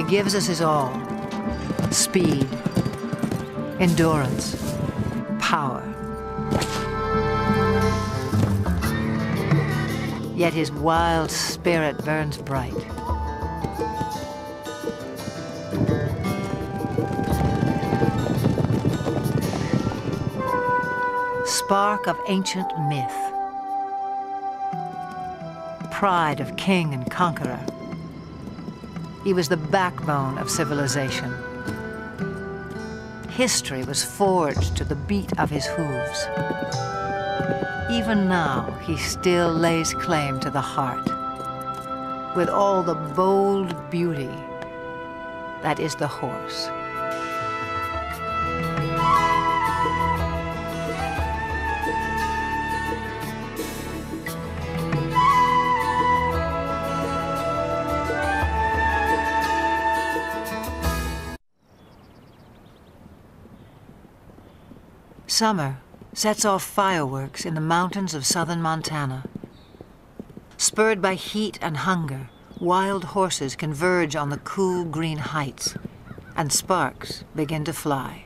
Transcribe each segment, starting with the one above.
gives us his all: speed, endurance, power. Yet his wild spirit burns bright. Spark of ancient myth, pride of king and conqueror. He was the backbone of civilization. History was forged to the beat of his hooves. Even now, he still lays claim to the heart, with all the bold beauty that is the horse. Summer sets off fireworks in the mountains of southern Montana. Spurred by heat and hunger, wild horses converge on the cool green heights, and sparks begin to fly.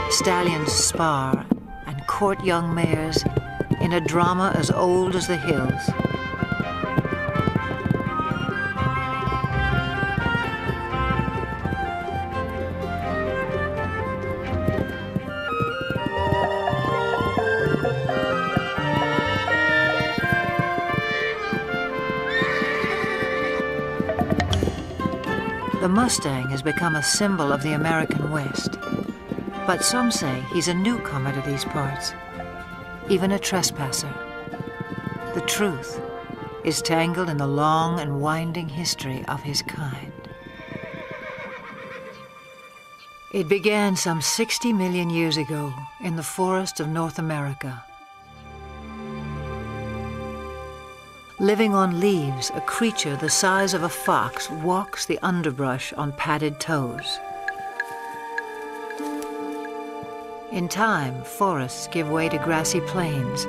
Stallions spar and court young mares in a drama as old as the hills. The Mustang has become a symbol of the American West. But some say he's a newcomer to these parts, even a trespasser. The truth is tangled in the long and winding history of his kind. It began some 60 million years ago in the forests of North America. Living on leaves, a creature the size of a fox walks the underbrush on padded toes. In time, forests give way to grassy plains.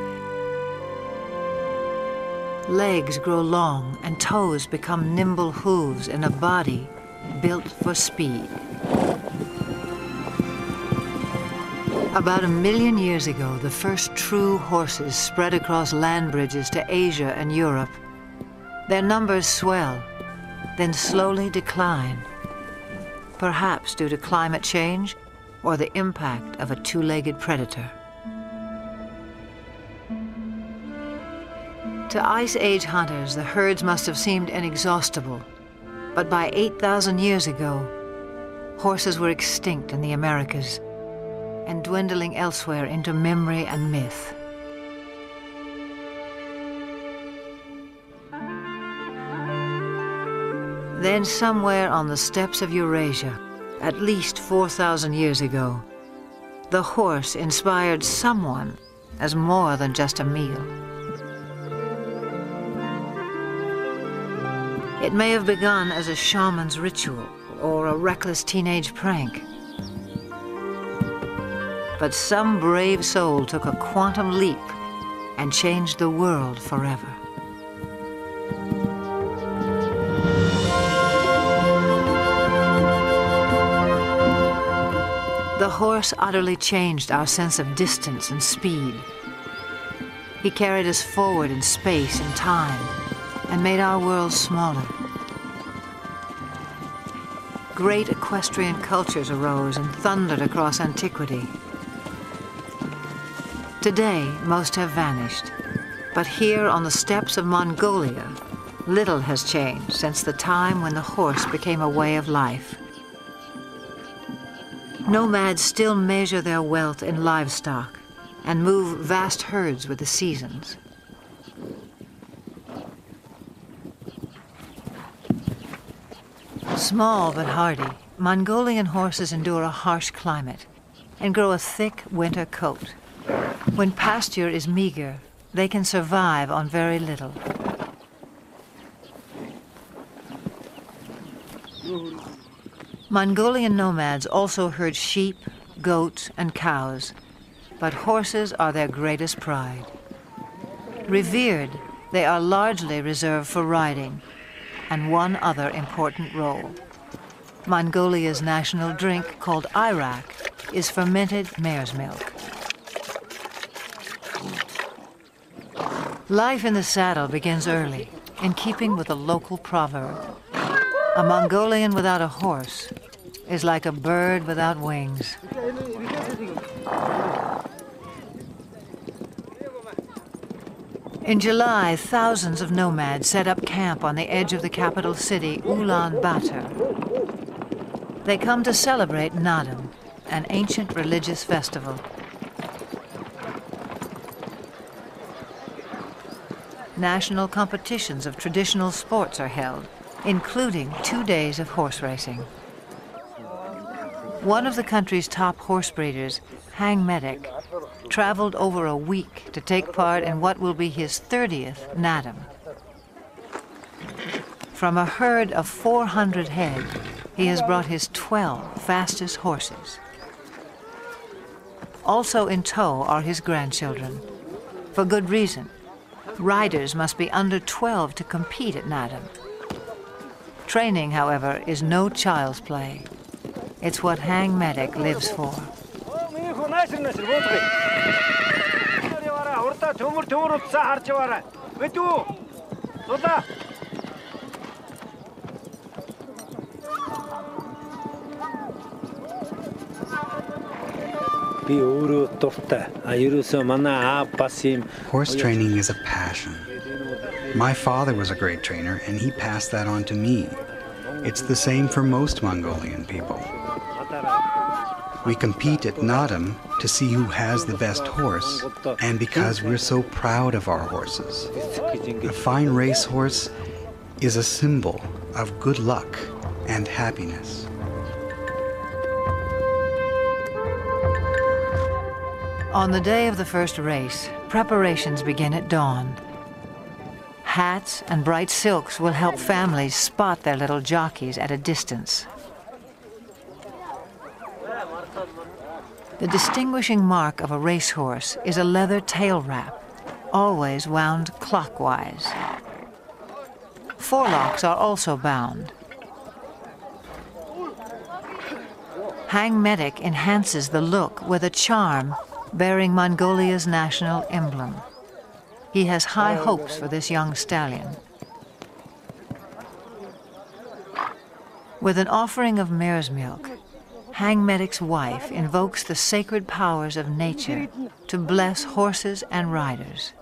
Legs grow long and toes become nimble hooves in a body built for speed. About 1 million years ago, the first true horses spread across land bridges to Asia and Europe. Their numbers swell, then slowly decline, perhaps due to climate change or the impact of a two-legged predator. To Ice Age hunters, the herds must have seemed inexhaustible, but by 8,000 years ago, horses were extinct in the Americas and dwindling elsewhere into memory and myth. Then somewhere on the steppes of Eurasia, at least 4,000 years ago, the horse inspired someone as more than just a meal. It may have begun as a shaman's ritual or a reckless teenage prank. But some brave soul took a quantum leap and changed the world forever. The horse utterly changed our sense of distance and speed. He carried us forward in space and time and made our world smaller. Great equestrian cultures arose and thundered across antiquity. Today, most have vanished, but here on the steppes of Mongolia, little has changed since the time when the horse became a way of life. Nomads still measure their wealth in livestock and move vast herds with the seasons. Small but hardy, Mongolian horses endure a harsh climate and grow a thick winter coat. When pasture is meager, they can survive on very little. Mongolian nomads also herd sheep, goats, and cows, but horses are their greatest pride. Revered, they are largely reserved for riding, and one other important role. Mongolia's national drink, called Irak, is fermented mare's milk. Life in the saddle begins early, in keeping with a local proverb. A Mongolian without a horse is like a bird without wings. In July, thousands of nomads set up camp on the edge of the capital city, Ulaanbaatar. They come to celebrate Naadam, an ancient religious festival. National competitions of traditional sports are held, including 2 days of horse racing. One of the country's top horse breeders, Hang Medic, traveled over a week to take part in what will be his 30th Naadam. From a herd of 400 head, he has brought his 12 fastest horses. Also in tow are his grandchildren. For good reason. Riders must be under 12 to compete at Naadam. Training, however, is no child's play. It's what Hang Medic lives for. Horse training is a passion. My father was a great trainer, and he passed that on to me. It's the same for most Mongolian people. We compete at Naadam to see who has the best horse, and because we're so proud of our horses. A fine racehorse is a symbol of good luck and happiness. On the day of the first race, preparations begin at dawn. Hats and bright silks will help families spot their little jockeys at a distance. The distinguishing mark of a racehorse is a leather tail wrap, always wound clockwise. Forelocks are also bound. Hang Medic enhances the look with a charm bearing Mongolia's national emblem. He has high hopes for this young stallion. With an offering of mare's milk, Hang Medic's wife invokes the sacred powers of nature to bless horses and riders.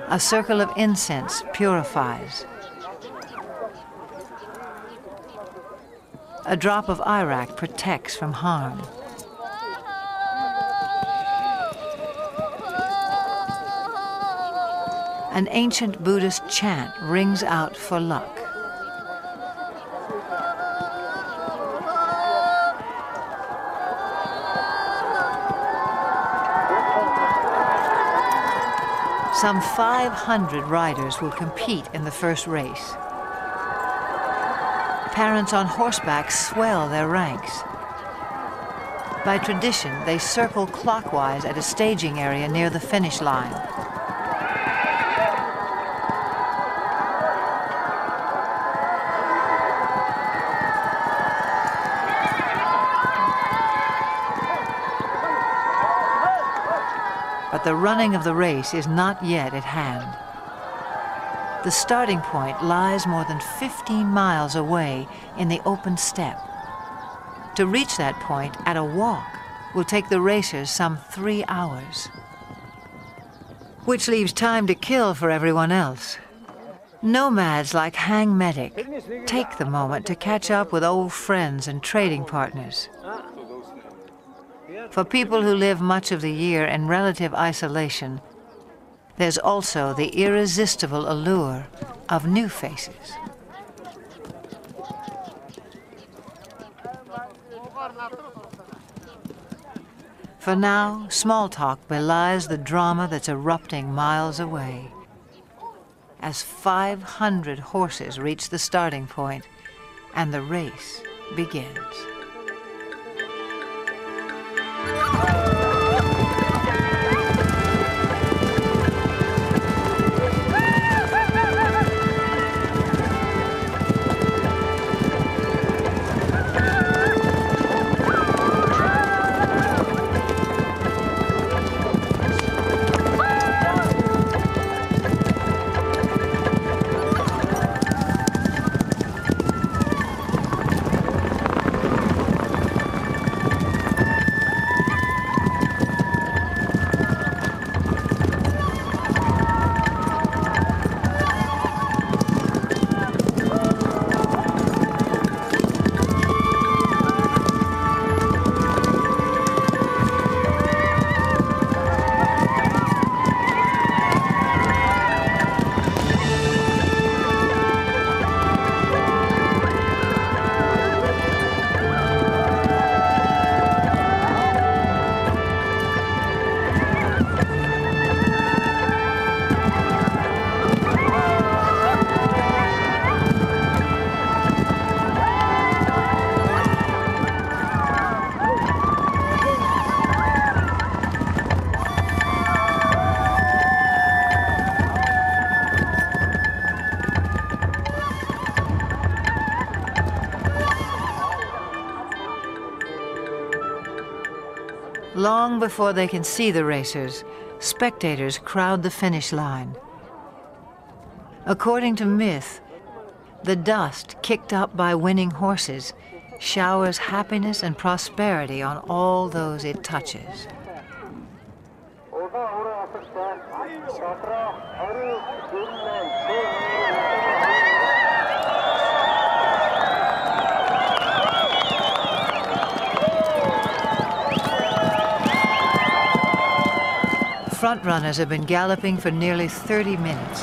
A circle of incense purifies. A drop of Irak protects from harm. An ancient Buddhist chant rings out for luck. Some 500 riders will compete in the first race. Parents on horseback swell their ranks. By tradition, they circle clockwise at a staging area near the finish line. But the running of the race is not yet at hand. The starting point lies more than 15 miles away in the open steppe. To reach that point at a walk will take the racers some 3 hours, which leaves time to kill for everyone else. Nomads like Hang Medic take the moment to catch up with old friends and trading partners. For people who live much of the year in relative isolation, there's also the irresistible allure of new faces. For now, small talk belies the drama that's erupting miles away. As 500 horses reach the starting point, and the race begins. Long before they can see the racers, spectators crowd the finish line. According to myth, the dust kicked up by winning horses showers happiness and prosperity on all those it touches. Front-runners have been galloping for nearly 30 minutes.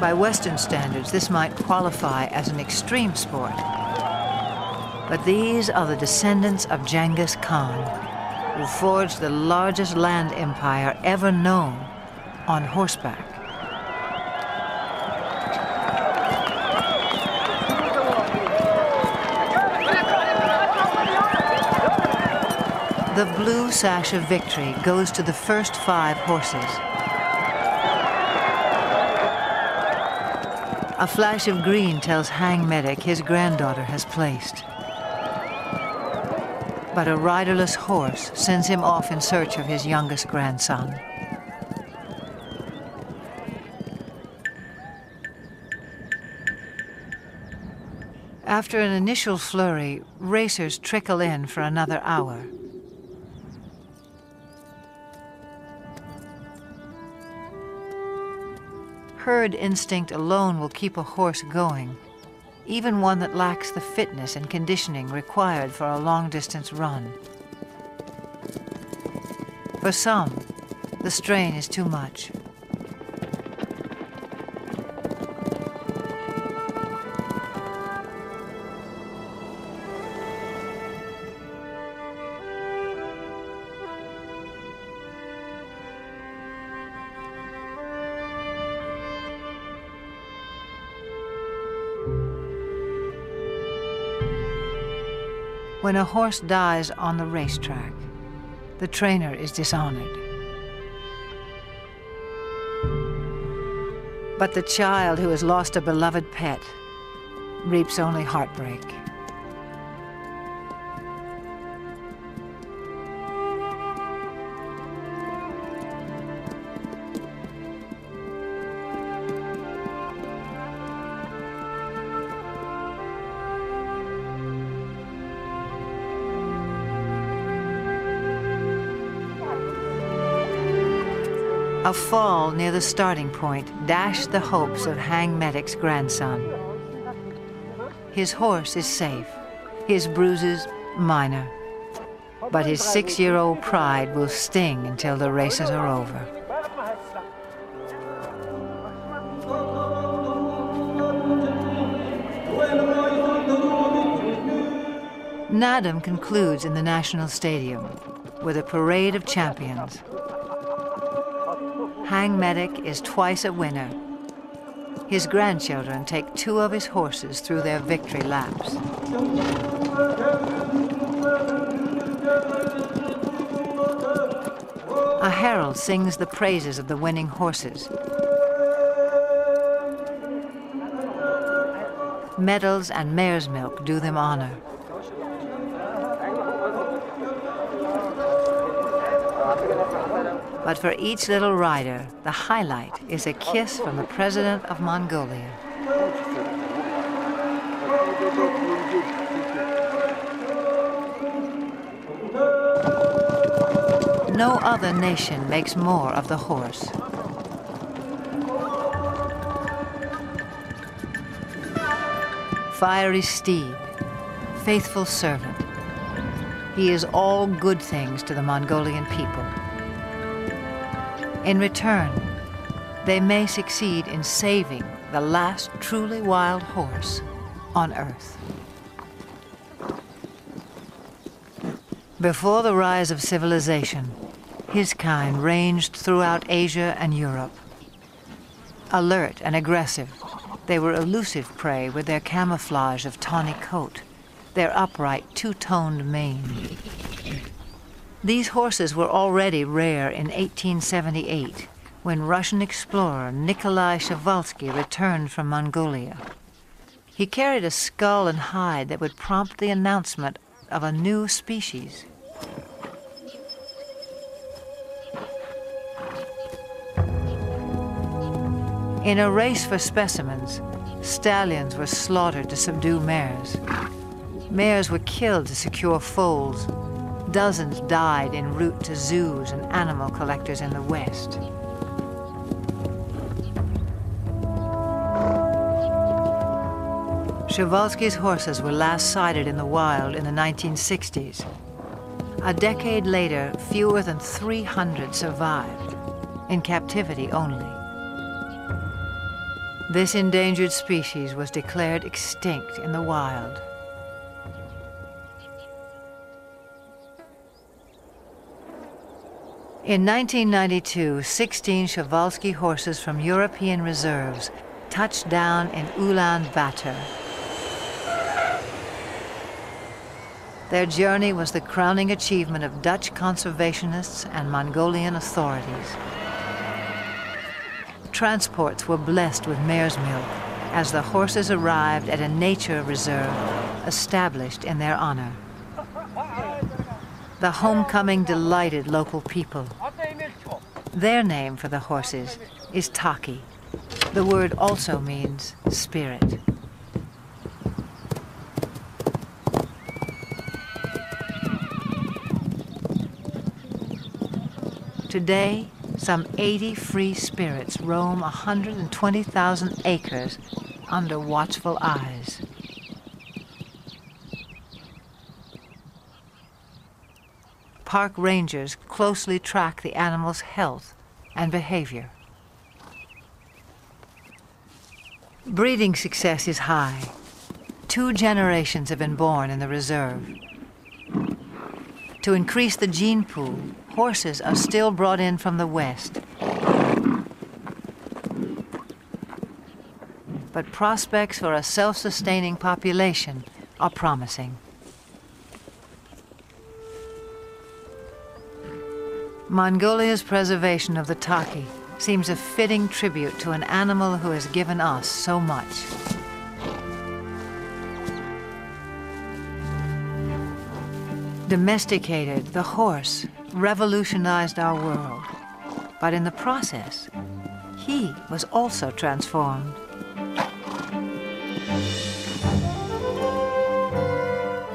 By Western standards, this might qualify as an extreme sport. But these are the descendants of Genghis Khan, who forged the largest land empire ever known on horseback. The blue sash of victory goes to the first 5 horses. A flash of green tells Hang Medic his granddaughter has placed. But a riderless horse sends him off in search of his youngest grandson. After an initial flurry, racers trickle in for another hour. Herd instinct alone will keep a horse going, even one that lacks the fitness and conditioning required for a long-distance run. For some, the strain is too much. When a horse dies on the racetrack, the trainer is dishonored. But the child who has lost a beloved pet reaps only heartbreak. A fall near the starting point dashed the hopes of Hang Medic's grandson. His horse is safe, his bruises minor, but his 6-year-old pride will sting until the races are over. Nadam concludes in the National Stadium. with a parade of champions. Hang Medic is twice a winner. His grandchildren take 2 of his horses through their victory laps. A herald sings the praises of the winning horses. Medals and mare's milk do them honor. But for each little rider, the highlight is a kiss from the president of Mongolia. No other nation makes more of the horse. Fiery steed, faithful servant. He is all good things to the Mongolian people. In return, they may succeed in saving the last truly wild horse on Earth. Before the rise of civilization, his kind ranged throughout Asia and Europe. Alert and aggressive, they were elusive prey with their camouflage of tawny coat, their upright two-toned mane. These horses were already rare in 1878, when Russian explorer Nikolai Przewalski returned from Mongolia. He carried a skull and hide that would prompt the announcement of a new species. In a race for specimens, stallions were slaughtered to subdue mares. Mares were killed to secure foals. Dozens died en route to zoos and animal collectors in the West. Przewalski's horses were last sighted in the wild in the 1960s. A decade later, fewer than 300 survived, in captivity only. This endangered species was declared extinct in the wild. In 1992, 16 Przewalski horses from European reserves touched down in Ulaanbaatar. Their journey was the crowning achievement of Dutch conservationists and Mongolian authorities. Transports were blessed with mare's milk as the horses arrived at a nature reserve established in their honor. The homecoming delighted local people. Their name for the horses is Taki. The word also means spirit. Today, some 80 free spirits roam 120,000 acres under watchful eyes. Park rangers closely track the animal's health and behavior. Breeding success is high. 2 generations have been born in the reserve. To increase the gene pool, horses are still brought in from the West. But prospects for a self-sustaining population are promising. Mongolia's preservation of the Taki seems a fitting tribute to an animal who has given us so much. Domesticated, the horse revolutionized our world, but in the process, he was also transformed.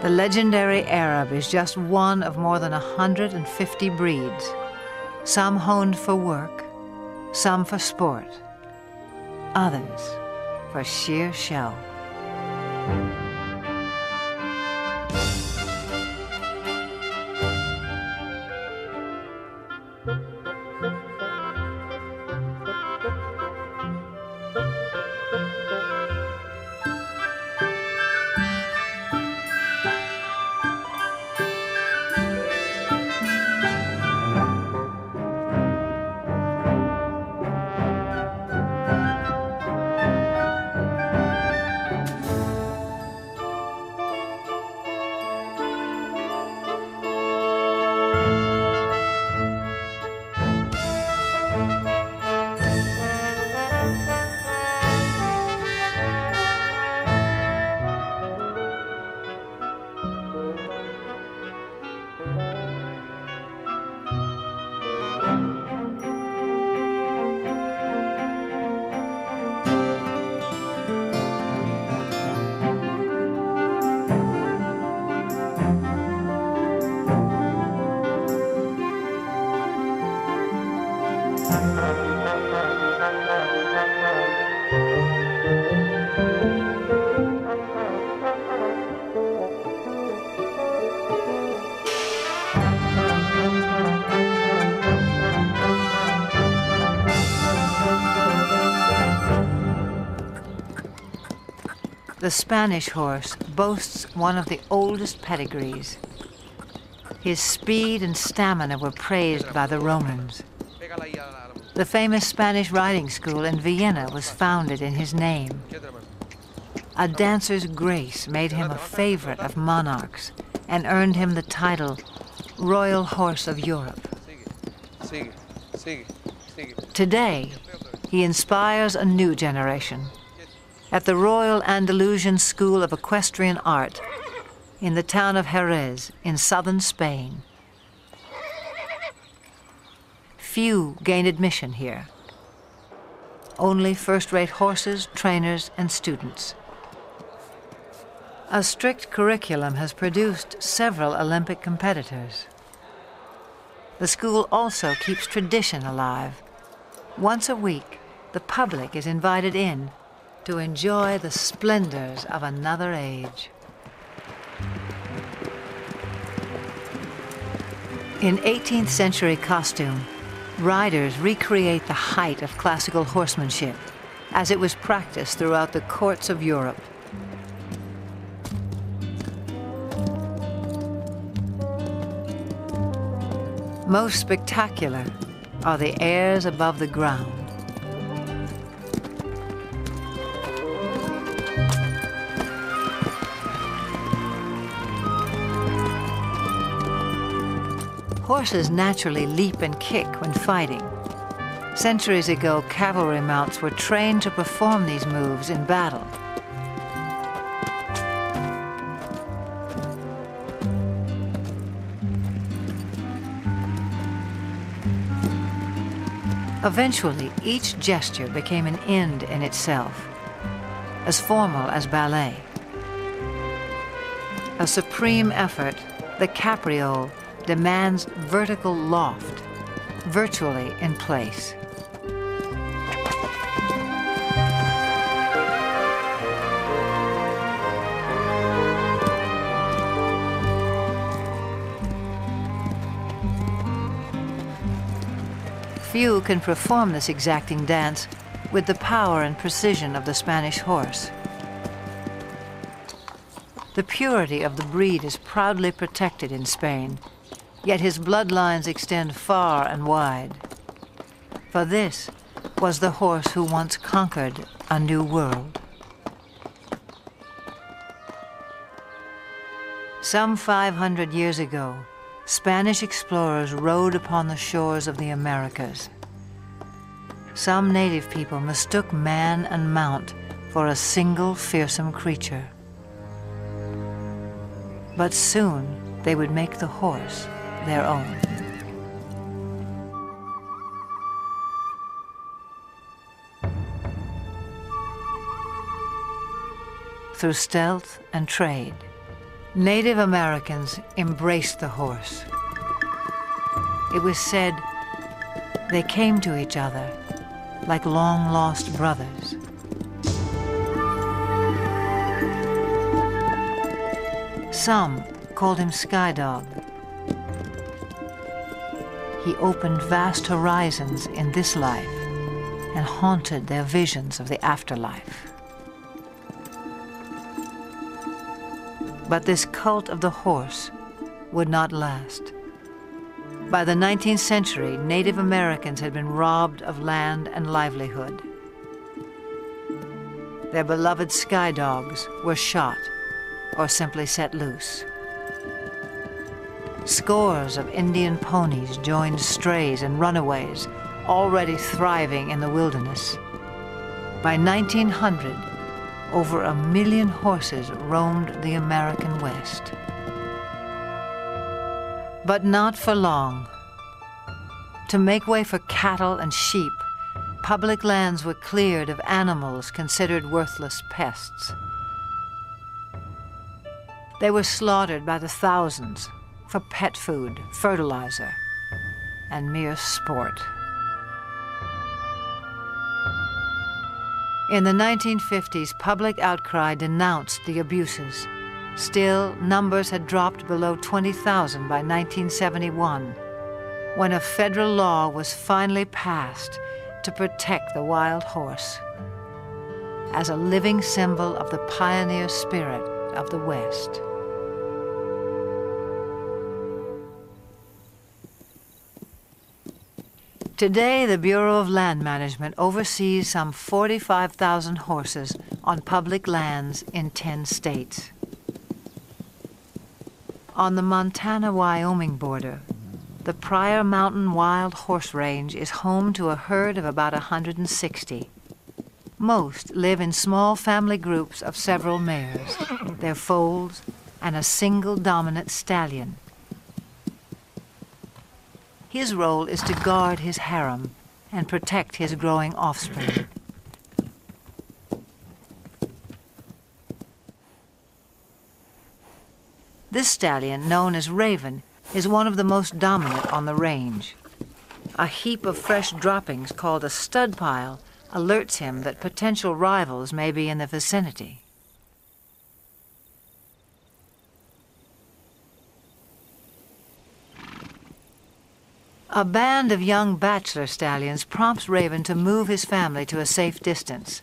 The legendary Arab is just one of more than 150 breeds, some honed for work, some for sport, others for sheer show. The Spanish horse boasts one of the oldest pedigrees. His speed and stamina were praised by the Romans. The famous Spanish riding school in Vienna was founded in his name. A dancer's grace made him a favorite of monarchs and earned him the title Royal Horse of Europe. Today, he inspires a new generation. At the Royal Andalusian School of Equestrian Art in the town of Jerez in southern Spain. Few gain admission here. Only first-rate horses, trainers, and students. A strict curriculum has produced several Olympic competitors. The school also keeps tradition alive. Once a week, the public is invited in to enjoy the splendors of another age. In 18th century costume, riders recreate the height of classical horsemanship as it was practiced throughout the courts of Europe. Most spectacular are the airs above the ground. Horses naturally leap and kick when fighting. Centuries ago, cavalry mounts were trained to perform these moves in battle. Eventually, each gesture became an end in itself, as formal as ballet. A supreme effort, the capriole demands vertical loft, virtually in place. Few can perform this exacting dance with the power and precision of the Spanish horse. The purity of the breed is proudly protected in Spain, yet his bloodlines extend far and wide. For this was the horse who once conquered a new world. Some 500 years ago, Spanish explorers rode upon the shores of the Americas. Some native people mistook man and mount for a single fearsome creature. But soon they would make the horse their own. Through stealth and trade, Native Americans embraced the horse. It was said they came to each other like long-lost brothers. Some called him Sky Dog. He opened vast horizons in this life and haunted their visions of the afterlife. But this cult of the horse would not last. By the 19th century, Native Americans had been robbed of land and livelihood. Their beloved sky dogs were shot or simply set loose. Scores of Indian ponies joined strays and runaways, already thriving in the wilderness. By 1900, over 1 million horses roamed the American West. But not for long. To make way for cattle and sheep, public lands were cleared of animals considered worthless pests. They were slaughtered by the thousands for pet food, fertilizer, and mere sport. In the 1950s, public outcry denounced the abuses. Still, numbers had dropped below 20,000 by 1971, when a federal law was finally passed to protect the wild horse. as a living symbol of the pioneer spirit of the West. Today, the Bureau of Land Management oversees some 45,000 horses on public lands in 10 states. On the Montana-Wyoming border, the Pryor Mountain Wild Horse Range is home to a herd of about 160. Most live in small family groups of several mares, their foals, and a single dominant stallion. His role is to guard his harem and protect his growing offspring. This stallion, known as Raven, is one of the most dominant on the range. A heap of fresh droppings called a stud pile alerts him that potential rivals may be in the vicinity. A band of young bachelor stallions prompts Raven to move his family to a safe distance.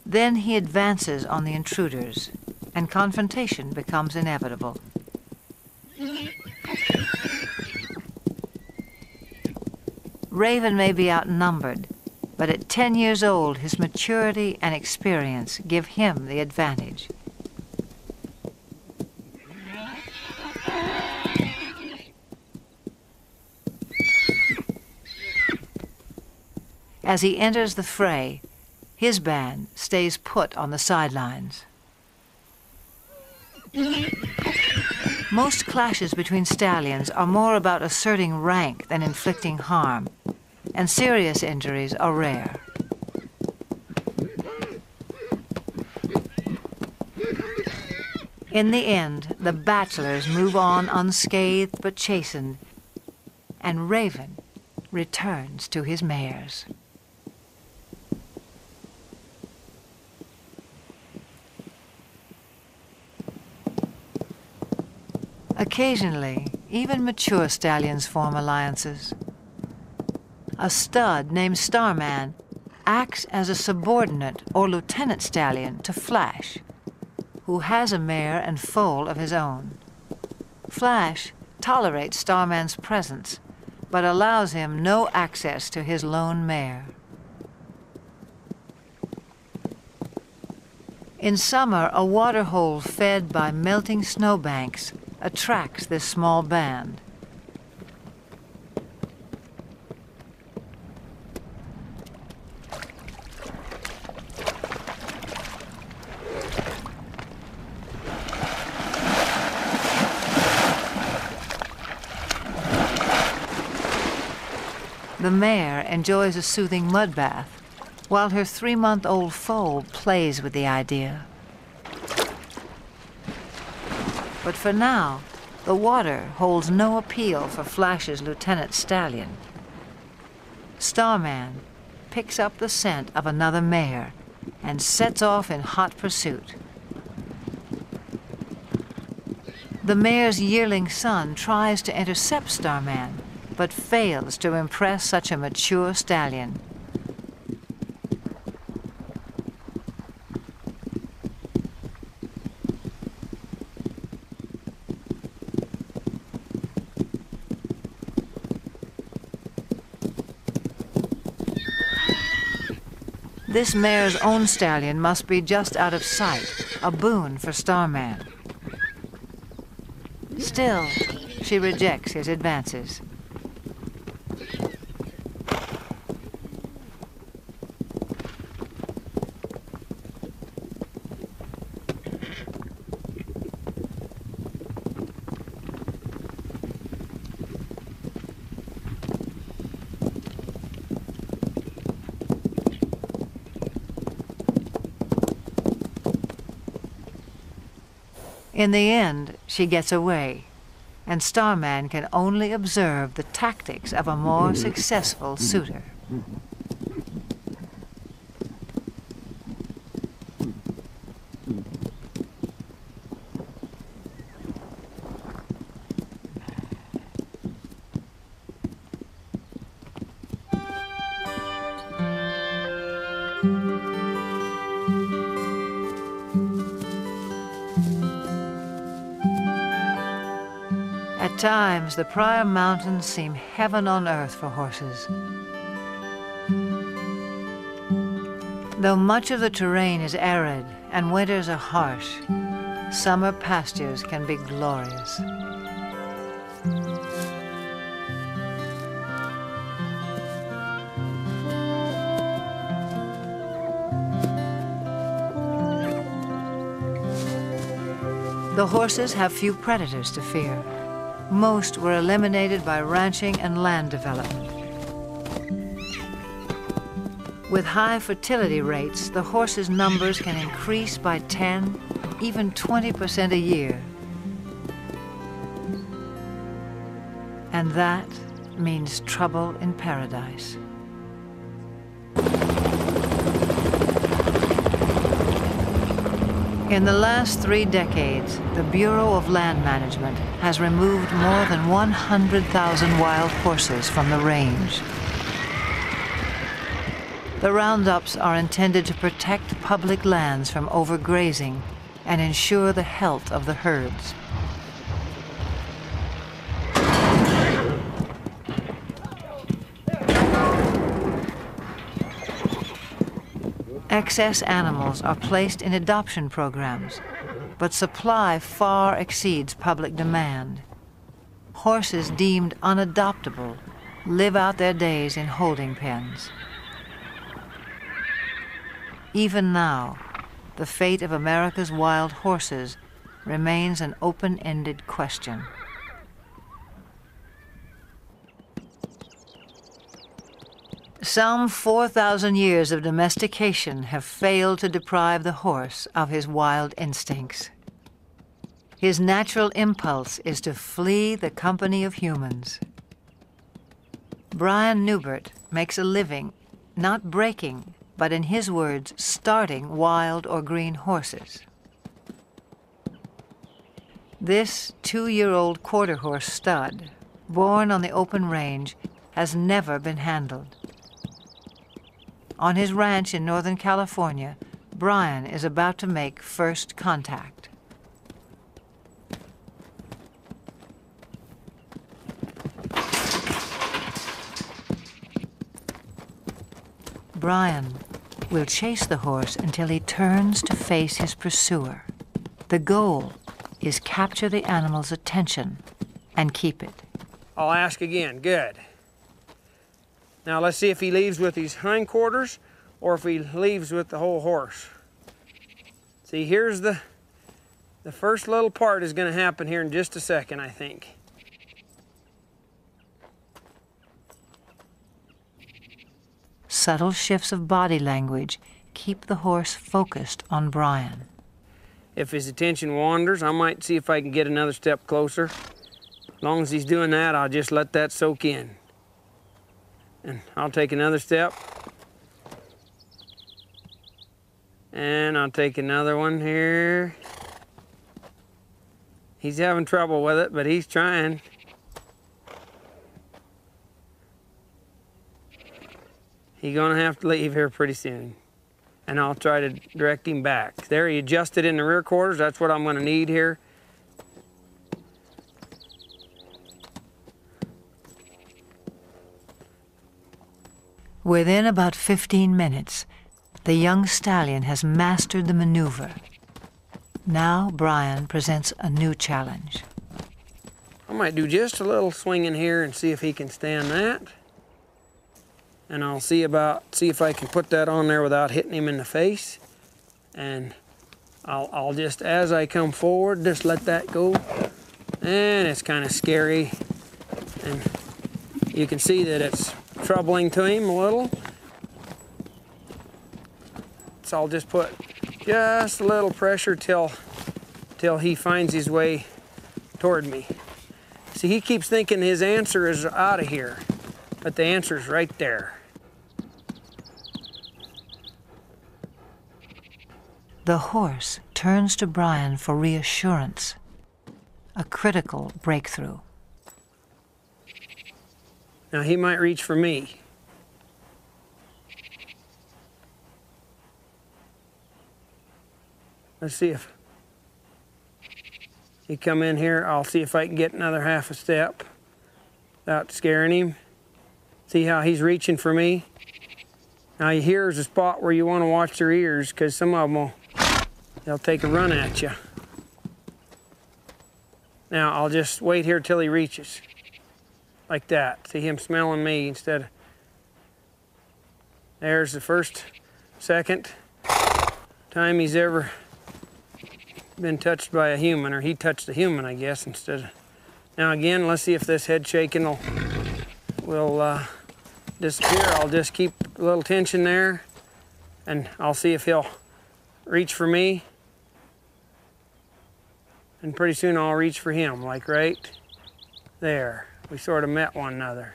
Then he advances on the intruders, and confrontation becomes inevitable. Raven may be outnumbered, but at 10 years old, his maturity and experience give him the advantage. As he enters the fray, his band stays put on the sidelines. Most clashes between stallions are more about asserting rank than inflicting harm, and serious injuries are rare. In the end, the bachelors move on unscathed but chastened, and Raven returns to his mares. Occasionally, even mature stallions form alliances. A stud named Starman acts as a subordinate or lieutenant stallion to Flash, who has a mare and foal of his own. Flash tolerates Starman's presence, but allows him no access to his lone mare. In summer, a waterhole fed by melting snowbanks attracts this small band. The mare enjoys a soothing mud bath, while her 3-month-old foal plays with the idea. But for now, the water holds no appeal for Flash's lieutenant stallion. Starman picks up the scent of another mare and sets off in hot pursuit. The mare's yearling son tries to intercept Starman, but fails to impress such a mature stallion. This mare's own stallion must be just out of sight, a boon for Starman. Still, she rejects his advances. In the end, she gets away, and Starman can only observe the tactics of a more successful suitor. times, the Pryor Mountains seem heaven on earth for horses. Though much of the terrain is arid and winters are harsh, summer pastures can be glorious. The horses have few predators to fear. Most were eliminated by ranching and land development. With high fertility rates, the horses' numbers can increase by 10, even 20% a year. And that means trouble in paradise. In the last 3 decades, the Bureau of Land Management has removed more than 100,000 wild horses from the range. The roundups are intended to protect public lands from overgrazing and ensure the health of the herds. Excess animals are placed in adoption programs, but supply far exceeds public demand. Horses deemed unadoptable live out their days in holding pens. Even now, the fate of America's wild horses remains an open-ended question. Some 4,000 years of domestication have failed to deprive the horse of his wild instincts. His natural impulse is to flee the company of humans. Brian Newbert makes a living not breaking, but in his words, starting wild or green horses. This 2-year-old quarter horse stud, born on the open range, has never been handled. On his ranch in Northern California, Brian is about to make first contact. Brian will chase the horse until he turns to face his pursuer. The goal is capture the animal's attention and keep it. I'll ask again. Good. Now let's see if he leaves with his hindquarters or if he leaves with the whole horse. See, here's the first little part is going to happen here in just a second, I think. Subtle shifts of body language keep the horse focused on Brian. If his attention wanders, I might see if I can get another step closer. As long as he's doing that, I'll just let that soak in. And I'll take another step. And I'll take another one here. He's having trouble with it, but he's trying. He's gonna have to leave here pretty soon. And I'll try to direct him back. There, he adjusted in the rear quarters. That's what I'm gonna need here. Within about 15 minutes, the young stallion has mastered the maneuver. Now Brian presents a new challenge. I might do just a little swinging here and see if he can stand that. And I'll see if I can put that on there without hitting him in the face. And I'll just, as I come forward, just let that go. And it's kind of scary. And you can see that it's troubling to him a little. So I'll just put just a little pressure till he finds his way toward me. See, he keeps thinking his answer is out of here, but the answer's right there. The horse turns to Brian for reassurance, a critical breakthrough. Now he might reach for me. Let's see if He come in here, I'll see if I can get another half a step without scaring him. See how he's reaching for me? Now here's a spot where you want to watch their ears, because some of them they'll take a run at you. Now I'll just wait here till he reaches. Like that. See him smelling me instead of... There's the first, second time he's ever been touched by a human, or he touched a human, I guess, instead of... Now again, let's see if this head shaking will disappear. I'll just keep a little tension there, and I'll see if he'll reach for me. And pretty soon I'll reach for him, like right there. We sort of met one another.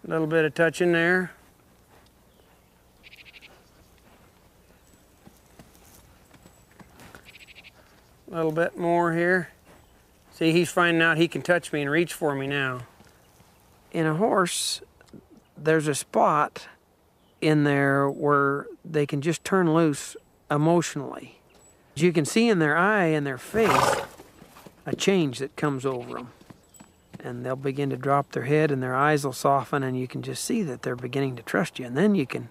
A little bit of touching there. A little bit more here. See, he's finding out he can touch me and reach for me now. In a horse, there's a spot in there where they can just turn loose emotionally. You can see in their eye and their face a change that comes over them. And they'll begin to drop their head and their eyes will soften, and you can just see that they're beginning to trust you. And then you can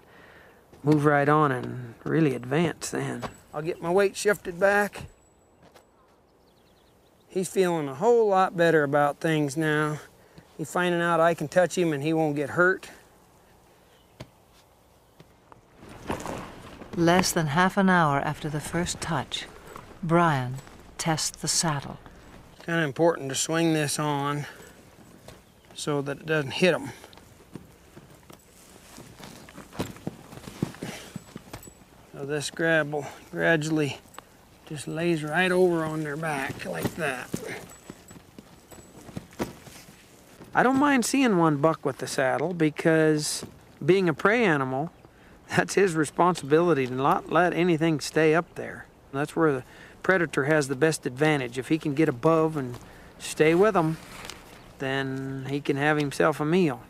move right on and really advance then. I'll get my weight shifted back. He's feeling a whole lot better about things now. He's finding out I can touch him and he won't get hurt. Less than half an hour after the first touch, Brian tests the saddle. It's kind of important to swing this on so that it doesn't hit him. So this grab will gradually just lays right over on their back like that. I don't mind seeing one buck with the saddle, because being a prey animal, that's his responsibility to not let anything stay up there. That's where the predator has the best advantage. If he can get above and stay with them, then he can have himself a meal.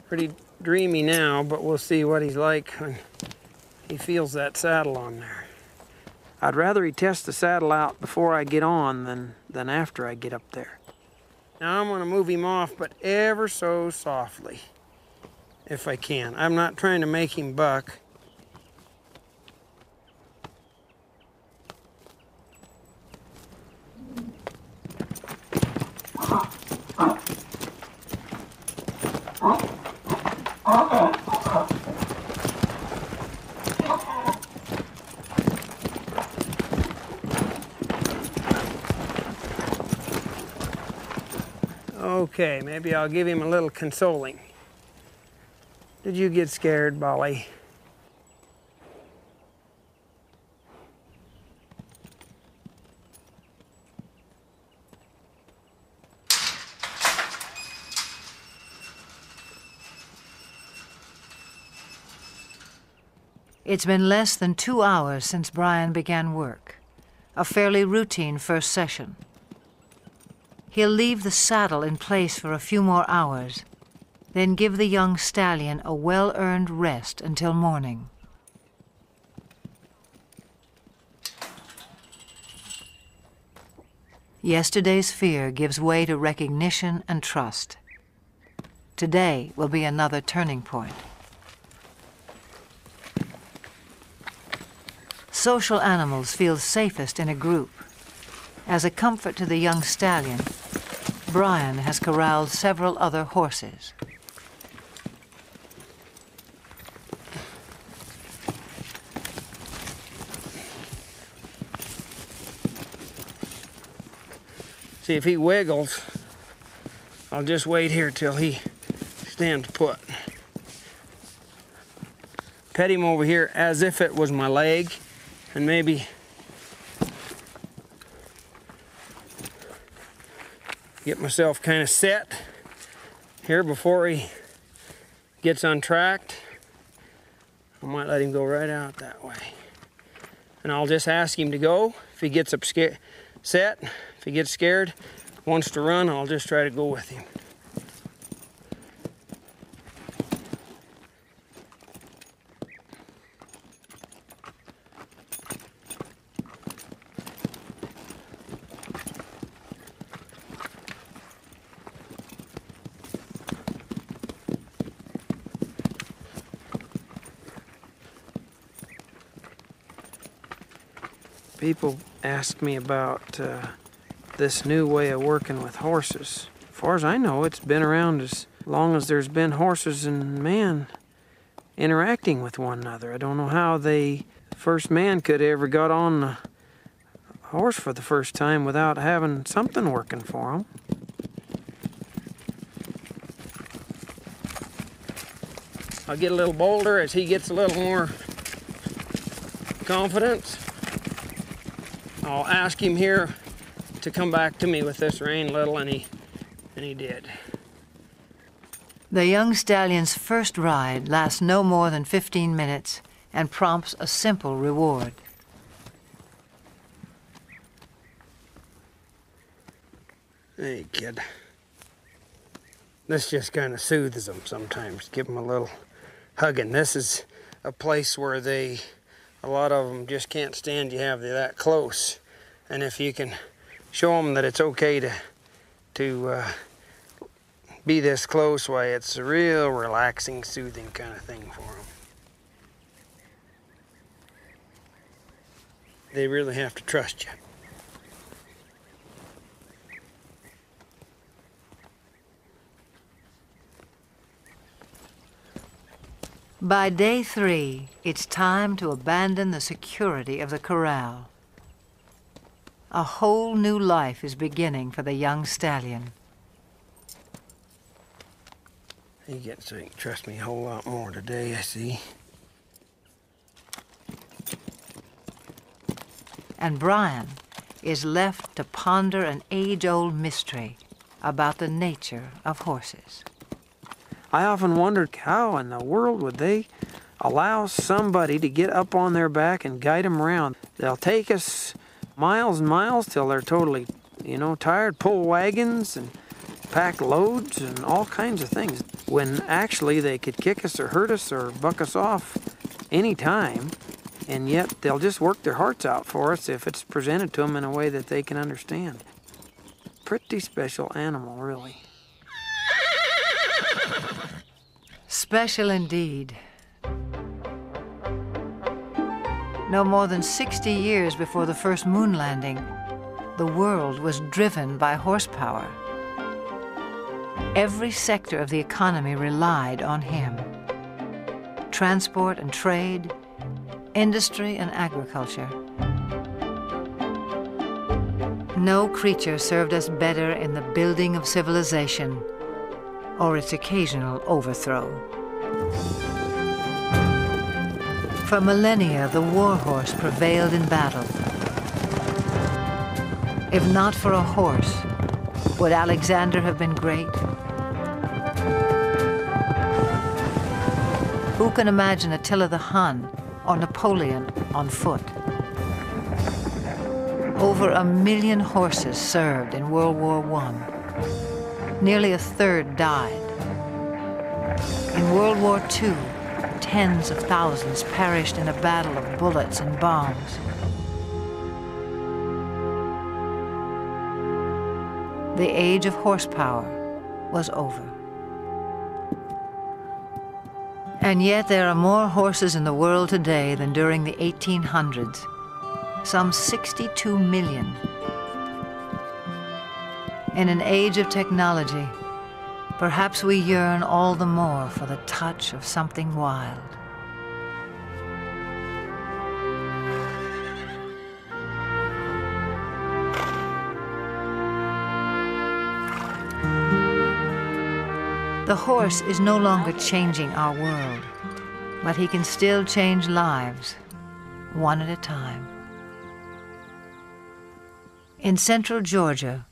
Pretty dreamy now, but we'll see what he's like when he feels that saddle on there. I'd rather he test the saddle out before I get on than after I get up there. Now I'm gonna move him off, but ever so softly, if I can. I'm not trying to make him buck. Okay, maybe I'll give him a little consoling. Did you get scared, Bolly? It's been less than 2 hours since Brian began work, a fairly routine first session. He'll leave the saddle in place for a few more hours, then give the young stallion a well-earned rest until morning. Yesterday's fear gives way to recognition and trust. Today will be another turning point. Social animals feel safest in a group. As a comfort to the young stallion, Brian has corralled several other horses. See, if he wiggles, I'll just wait here till he stands put. Pet him over here as if it was my leg, and maybe get myself kind of set here before he gets untracked. I might let him go right out that way. And I'll just ask him to go. If he gets up set, if he gets scared, wants to run, I'll just try to go with him. People ask me about this new way of working with horses. As far as I know, it's been around as long as there's been horses and man interacting with one another. I don't know how the first man could have ever got on a horse for the first time without having something working for him. I'll get a little bolder as he gets a little more confidence. I'll ask him here to come back to me with this rein little, and he did. The young stallion's first ride lasts no more than 15 minutes and prompts a simple reward. Hey, kid. This just kind of soothes them sometimes. Give them a little hugging. This is a place where a lot of them just can't stand you have you that close. And if you can show them that it's okay to be this close, why, it's a real relaxing, soothing kind of thing for them. They really have to trust you. By day 3, it's time to abandon the security of the corral. A whole new life is beginning for the young stallion. He gets so he can trust me a whole lot more today, I see. And Brian is left to ponder an age-old mystery about the nature of horses. I often wondered how in the world would they allow somebody to get up on their back and guide them around. They'll take us miles and miles till they're totally, tired, pull wagons and pack loads and all kinds of things, when actually they could kick us or hurt us or buck us off any time, and yet they'll just work their hearts out for us if it's presented to them in a way that they can understand. Pretty special animal, really. Special indeed. No more than 60 years before the first moon landing, the world was driven by horsepower. Every sector of the economy relied on him. Transport and trade, industry and agriculture. No creature served us better in the building of civilization or its occasional overthrow. For millennia, the war horse prevailed in battle. If not for a horse, would Alexander have been great? Who can imagine Attila the Hun or Napoleon on foot? Over 1 million horses served in World War I. Nearly a third died. In World War II, tens of thousands perished in a battle of bullets and bombs. The age of horsepower was over. And yet there are more horses in the world today than during the 1800s. Some 62 million. In an age of technology, perhaps we yearn all the more for the touch of something wild. The horse is no longer changing our world, but he can still change lives, one at a time. In central Georgia,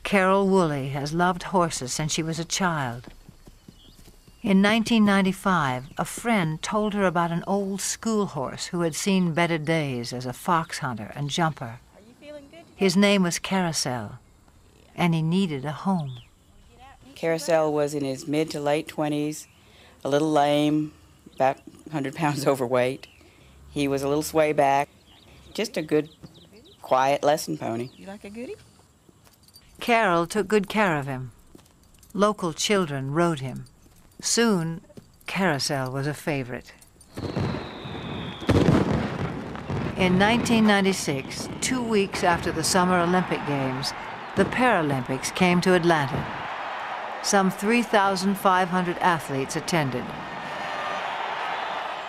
Carol Woolley has loved horses since she was a child. In 1995, a friend told her about an old school horse who had seen better days as a fox hunter and jumper. His name was Carousel, and he needed a home. Carousel was in his mid to late 20s, a little lame, about 100 pounds overweight. He was a little sway back, just a good, quiet lesson pony. You like a goodie? Carol took good care of him. Local children rode him. Soon, Carousel was a favorite. In 1996, 2 weeks after the Summer Olympic Games, the Paralympics came to Atlanta. Some 3,500 athletes attended.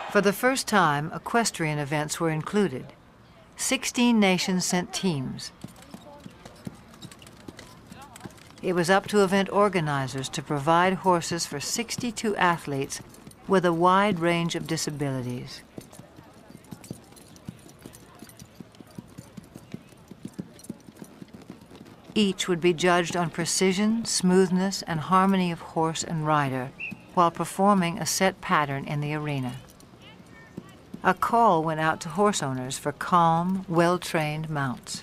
For the first time, equestrian events were included. 16 nations sent teams. It was up to event organizers to provide horses for 62 athletes with a wide range of disabilities. Each would be judged on precision, smoothness, and harmony of horse and rider while performing a set pattern in the arena. A call went out to horse owners for calm, well-trained mounts.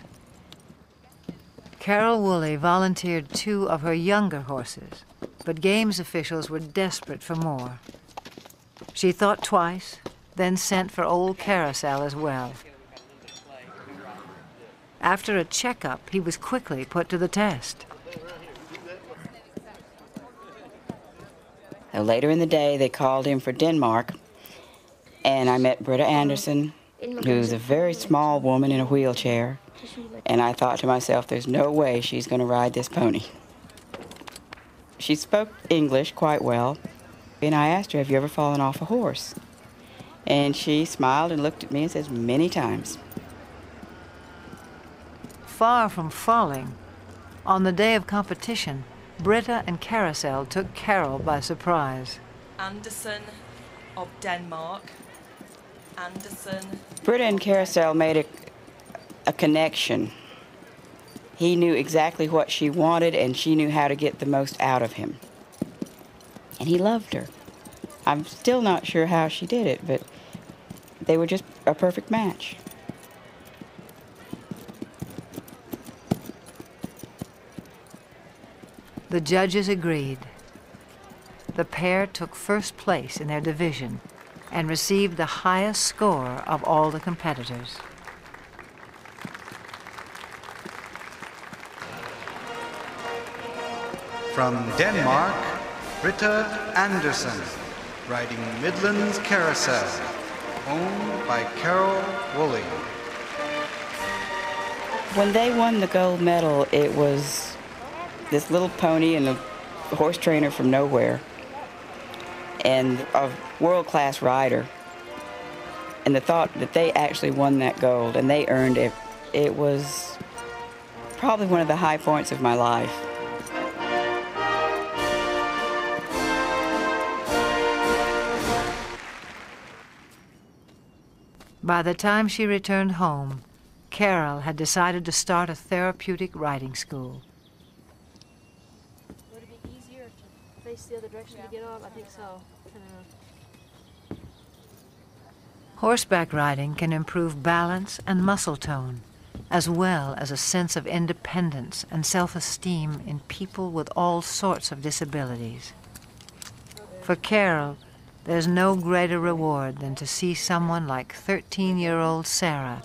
Carol Woolley volunteered 2 of her younger horses, but games officials were desperate for more. She thought twice, then sent for old Carousel as well. After a checkup, he was quickly put to the test. Later in the day, they called him for Denmark, and I met Britta Anderson, who's a very small woman in a wheelchair, and I thought to myself, there's no way she's going to ride this pony. She spoke English quite well, and I asked her, have you ever fallen off a horse? And she smiled and looked at me and says, many times. Far from falling, on the day of competition, Britta and Carousel took Carol by surprise. Anderson of Denmark. Anderson. Britta and Carousel made a connection. He knew exactly what she wanted, and she knew how to get the most out of him. And he loved her. I'm still not sure how she did it, but they were just a perfect match. The judges agreed. The pair took first place in their division and received the highest score of all the competitors. From Denmark, Britta Anderson, riding Midland's Carousel, owned by Carol Woolley. When they won the gold medal, it was this little pony and a horse trainer from nowhere, and a world-class rider. And the thought that they actually won that gold and they earned it, it was probably one of the high points of my life. By the time she returned home, Carol had decided to start a therapeutic riding school. Would it be easier to face the other direction to get on? I think so. Horseback riding can improve balance and muscle tone, as well as a sense of independence and self-esteem in people with all sorts of disabilities. For Carol, there's no greater reward than to see someone like 13-year-old Sarah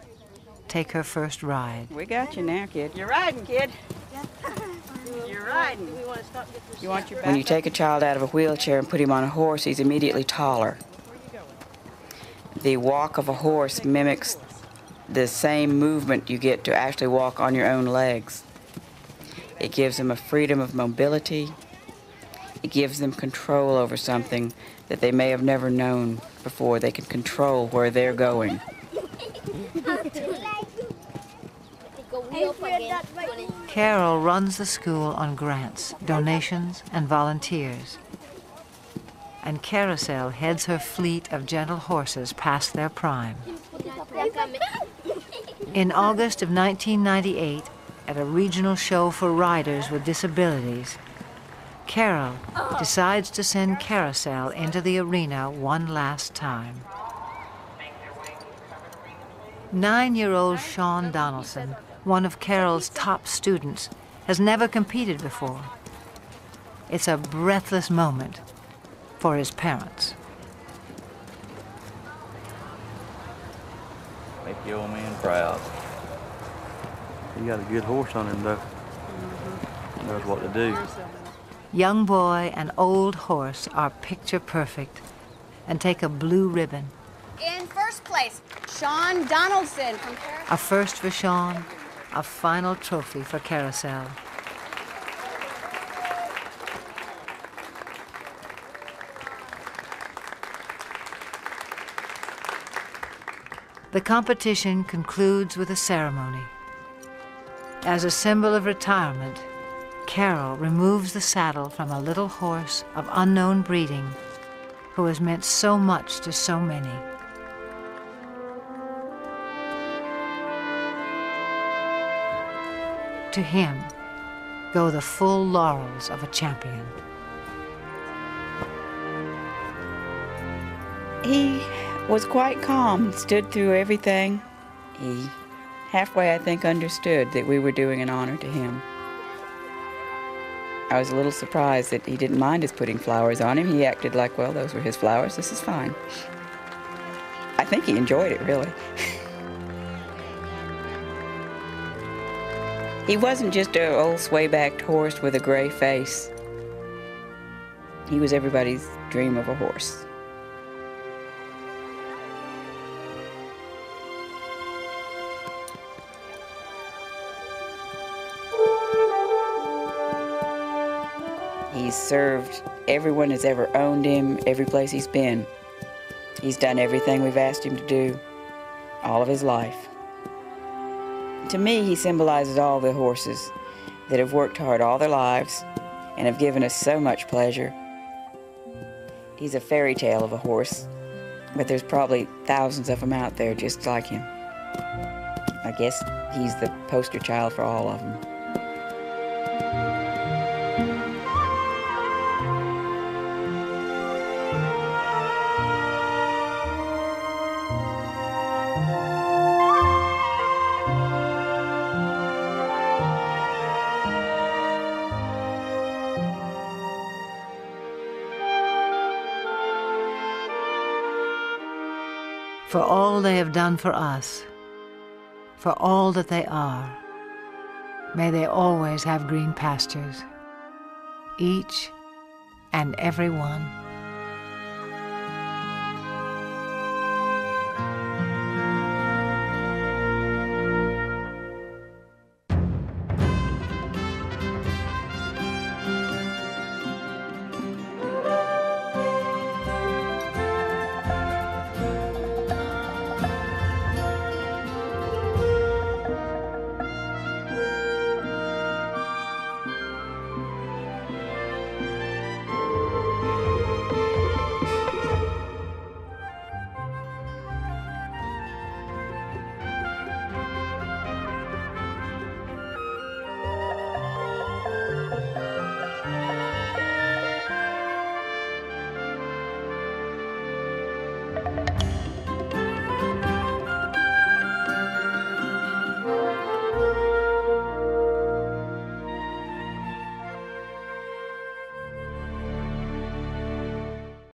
take her first ride. We got you now, kid. You're riding, kid. You're riding. You want your When you take a child out of a wheelchair and put him on a horse, he's immediately taller. The walk of a horse mimics the same movement you get to actually walk on your own legs. It gives them a freedom of mobility. It gives them control over something that they may have never known before. They can control where they're going. Carol runs the school on grants, donations, and volunteers. And Carousel heads her fleet of gentle horses past their prime. In August of 1998, at a regional show for riders with disabilities, Carol decides to send Carousel into the arena one last time. 9-year-old Sean Donaldson, one of Carol's top students, has never competed before. It's a breathless moment for his parents. Make the old man proud. He got a good horse on him, though. He knows what to do. Young boy and old horse are picture perfect and take a blue ribbon. In first place. place, Sean Donaldson from Carousel. A first for Sean, a final trophy for Carousel. The competition concludes with a ceremony. As a symbol of retirement, Carol removes the saddle from a little horse of unknown breeding who has meant so much to so many. To him go the full laurels of a champion. He was quite calm, stood through everything. He halfway, I think, understood that we were doing an honor to him. I was a little surprised that he didn't mind us putting flowers on him. He acted like, well, those were his flowers, this is fine. I think he enjoyed it, really. He wasn't just an old sway-backed horse with a gray face. He was everybody's dream of a horse. He's served everyone that's ever owned him, every place he's been. He's done everything we've asked him to do, all of his life. To me, he symbolizes all the horses that have worked hard all their lives and have given us so much pleasure. He's a fairy tale of a horse, but there's probably thousands of them out there just like him. I guess he's the poster child for all of them. For all they have done for us, for all that they are, may they always have green pastures, each and every one.